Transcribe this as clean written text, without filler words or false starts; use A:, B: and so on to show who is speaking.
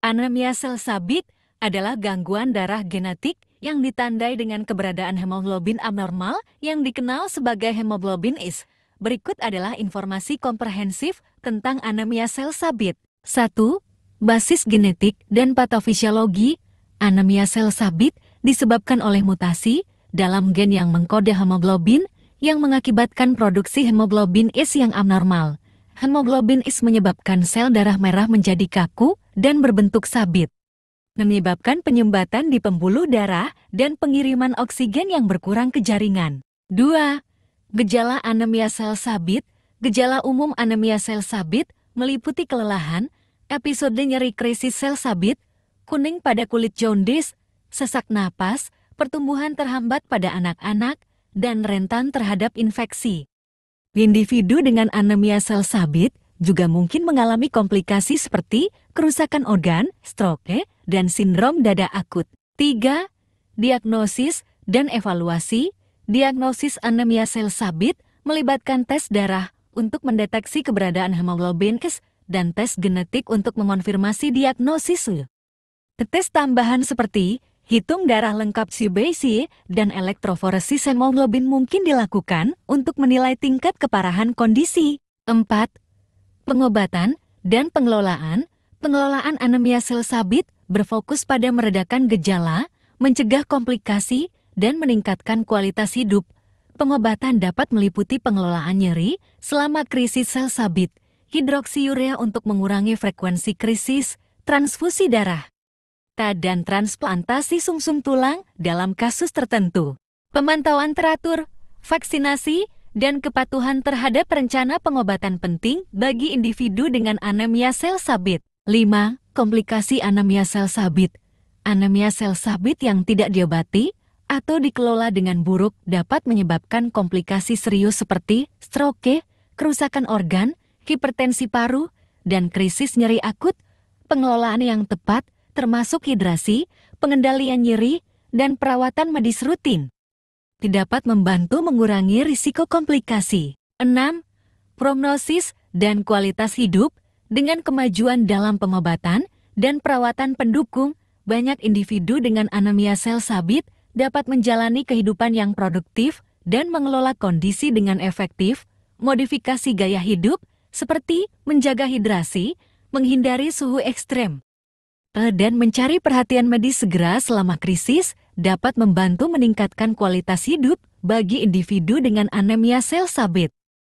A: Anemia sel sabit adalah gangguan darah genetik yang ditandai dengan keberadaan hemoglobin abnormal yang dikenal sebagai hemoglobin is. Berikut adalah informasi komprehensif tentang anemia sel sabit. 1. Basis genetik dan patofisiologi. Anemia sel sabit disebabkan oleh mutasi dalam gen yang mengkode hemoglobin yang mengakibatkan produksi hemoglobin is yang abnormal. Hemoglobin is menyebabkan sel darah merah menjadi kaku dan berbentuk sabit, menyebabkan penyumbatan di pembuluh darah dan pengiriman oksigen yang berkurang ke jaringan. 2. Gejala anemia sel sabit. Gejala umum anemia sel sabit meliputi kelelahan, episode nyeri krisis sel sabit, kuning pada kulit jaundice, sesak napas, pertumbuhan terhambat pada anak-anak, dan rentan terhadap infeksi. Individu dengan anemia sel sabit juga mungkin mengalami komplikasi seperti kerusakan organ, stroke, dan sindrom dada akut. 3. Diagnosis dan evaluasi. Diagnosis anemia sel sabit melibatkan tes darah untuk mendeteksi keberadaan hemoglobin is dan tes genetik untuk mengonfirmasi diagnosis. Tes tambahan seperti hitung darah lengkap CBC dan elektroforesis hemoglobin mungkin dilakukan untuk menilai tingkat keparahan kondisi. 4. Pengobatan dan pengelolaan. Pengelolaan anemia sel sabit berfokus pada meredakan gejala, mencegah komplikasi, dan meningkatkan kualitas hidup. Pengobatan dapat meliputi pengelolaan nyeri selama krisis sel sabit, hidroksiurea untuk mengurangi frekuensi krisis, transfusi darah, dan transplantasi sumsum tulang dalam kasus tertentu. Pemantauan teratur, vaksinasi, dan kepatuhan terhadap rencana pengobatan penting bagi individu dengan anemia sel sabit. 5. Komplikasi anemia sel sabit. Anemia sel sabit yang tidak diobati atau dikelola dengan buruk dapat menyebabkan komplikasi serius seperti stroke, kerusakan organ, hipertensi paru, dan krisis nyeri akut. Pengelolaan yang tepat termasuk hidrasi, pengendalian nyeri, dan perawatan medis rutin, dapat membantu mengurangi risiko komplikasi. 6. Prognosis dan kualitas hidup. Dengan kemajuan dalam pengobatan dan perawatan pendukung, banyak individu dengan anemia sel sabit dapat menjalani kehidupan yang produktif dan mengelola kondisi dengan efektif. Modifikasi gaya hidup, seperti menjaga hidrasi, menghindari suhu ekstrem, dan mencari perhatian medis segera selama krisis dapat membantu meningkatkan kualitas hidup bagi individu dengan anemia sel sabit.